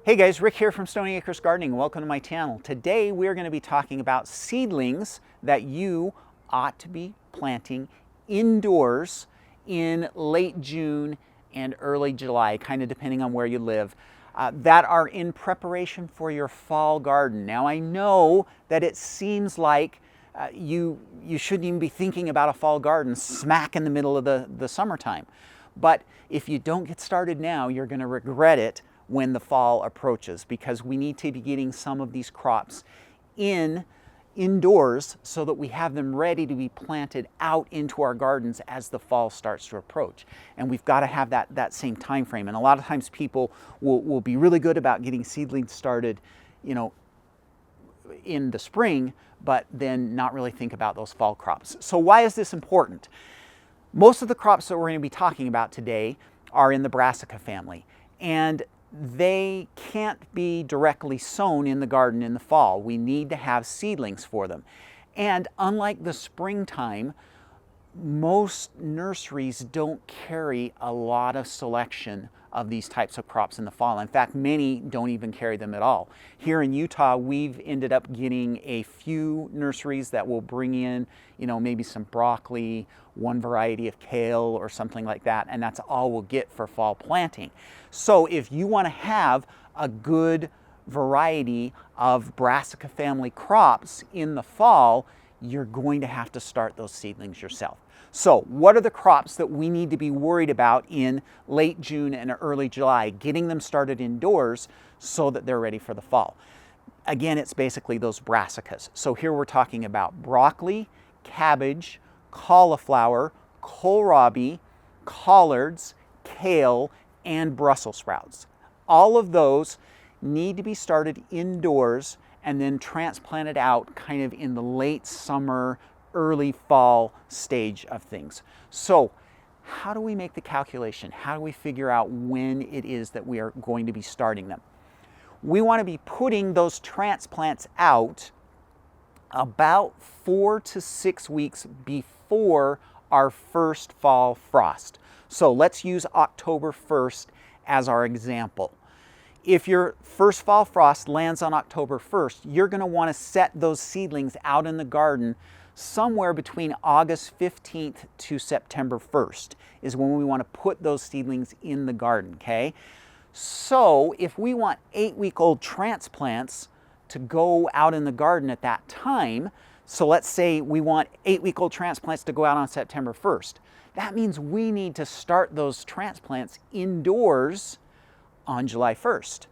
Hey guys, Rick here from Stoney Acres Gardening. Welcome to my channel. Today we're going to be talking about seedlings that you ought to be planting indoors in late June and early July, kind of depending on where you live, that are in preparation for your fall garden. Now I know that it seems like you shouldn't even be thinking about a fall garden smack in the middle of the summertime. But if you don't get started now, you're going to regret it when the fall approaches, because we need to be getting some of these crops indoors so that we have them ready to be planted out into our gardens as the fall starts to approach. And we've got to have that same time frame. And a lot of times people will be really good about getting seedlings started, in the spring, but then not really think about those fall crops. So why is this important? Most of the crops that we're going to be talking about today are in the brassica family, and they can't be directly sown in the garden in the fall. We need to have seedlings for them. And unlike the springtime, most nurseries don't carry a lot of selection of these types of crops in the fall. In fact, many don't even carry them at all. Here in Utah, we've ended up getting a few nurseries that will bring in, maybe some broccoli, one variety of kale or something like that, and that's all we'll get for fall planting. So if you want to have a good variety of brassica family crops in the fall, you're going to have to start those seedlings yourself. So what are the crops that we need to be worried about in late June and early July, getting them started indoors so that they're ready for the fall? Again, it's basically those brassicas. So here we're talking about broccoli, cabbage, cauliflower, kohlrabi, collards, kale, and Brussels sprouts. All of those need to be started indoors and then transplanted out kind of in the late summer, early fall stage of things. So how do we make the calculation? How do we figure out when it is that we are going to be starting them? We want to be putting those transplants out about 4 to 6 weeks before our first fall frost. So let's use October 1st as our example. If your first fall frost lands on October 1st, you're going to want to set those seedlings out in the garden somewhere between August 15th to September 1st is when we want to put those seedlings in the garden, okay? So if we want 8-week-old transplants to go out in the garden at that time, so let's say we want 8-week-old transplants to go out on September 1st, that means we need to start those transplants indoors on July 1st.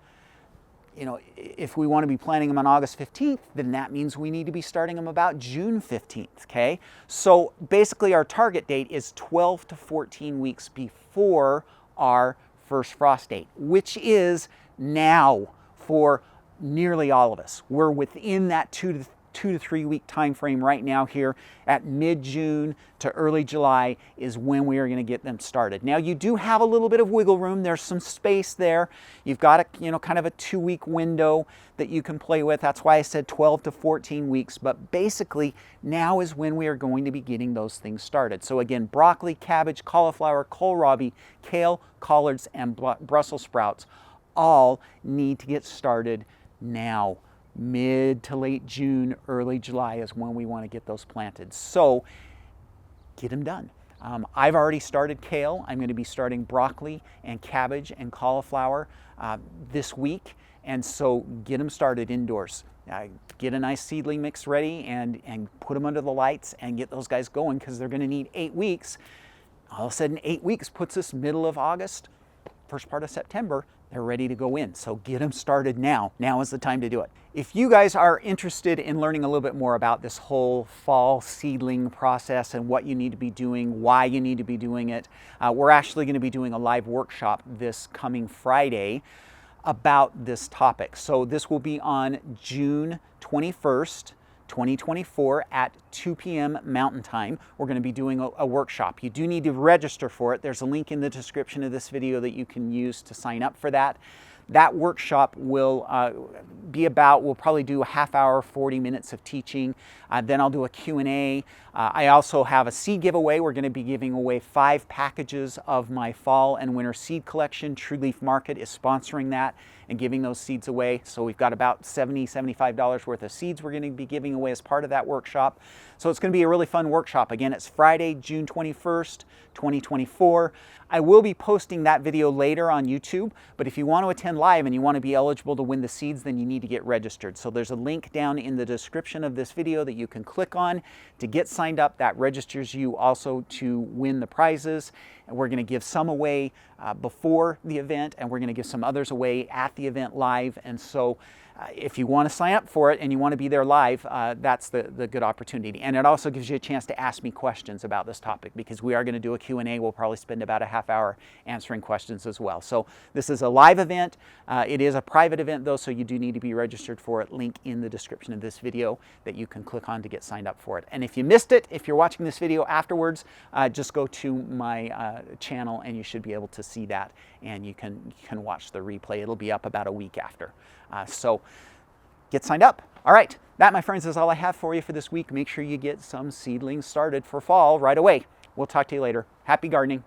If we want to be planting them on August 15th, then that means we need to be starting them about June 15th, okay? So basically our target date is 12 to 14 weeks before our first frost date, which is now for nearly all of us. We're within that 2 to 3 week time frame right now here at mid-June to early July is when we are going to get them started. Now you do have a little bit of wiggle room. There's some space there. You've got a, kind of a 2-week window that you can play with. That's why I said 12 to 14 weeks, but basically now is when we are going to be getting those things started. So again, broccoli, cabbage, cauliflower, kohlrabi, kale, collards, and Brussels sprouts all need to get started now. Mid to late June, early July is when we want to get those planted. So get them done. I've already started kale. I'm going to be starting broccoli and cabbage and cauliflower this week. And so get them started indoors. Get a nice seedling mix ready and put them under the lights and get those guys going, because they're going to need 8 weeks. All of a sudden 8 weeks puts us middle of August, first part of September. They're ready to go in. So get them started now. Now is the time to do it. If you guys are interested in learning a little bit more about this whole fall seedling process and what you need to be doing, why you need to be doing it, we're actually going to be doing a live workshop this coming Friday about this topic. So this will be on June 21st, 2024 at 2 p.m. Mountain Time. We're going to be doing a workshop. You do need to register for it. There's a link in the description of this video that you can use to sign up for that. That workshop will we'll probably do a half hour, 40 minutes of teaching. Then I'll do a Q&A. I also have a seed giveaway. We're going to be giving away 5 packages of my fall and winter seed collection. True Leaf Market is sponsoring that. and giving those seeds away. So we've got about $70, $75 worth of seeds we're going to be giving away as part of that workshop. So it's going to be a really fun workshop. Again, it's Friday, June 21st, 2024. I will be posting that video later on YouTube, but if you want to attend live and you want to be eligible to win the seeds, then you need to get registered. So there's a link down in the description of this video that you can click on to get signed up. That registers you also to win the prizes. And we're going to give some away before the event, and we're going to give some others away at the event live. And so if you want to sign up for it and you want to be there live, that's the good opportunity. And it also gives you a chance to ask me questions about this topic, because we are going to do a Q&A. We'll probably spend about a half hour answering questions as well. So this is a live event. It is a private event though, so you do need to be registered for it. Link in the description of this video that you can click on to get signed up for it. And if you missed it, if you're watching this video afterwards, just go to my channel and you should be able to see that, and you can watch the replay. It'll be up about a week after. So get signed up. All right, that, my friends, is all I have for you for this week. Make sure you get some seedlings started for fall right away. We'll talk to you later. Happy gardening.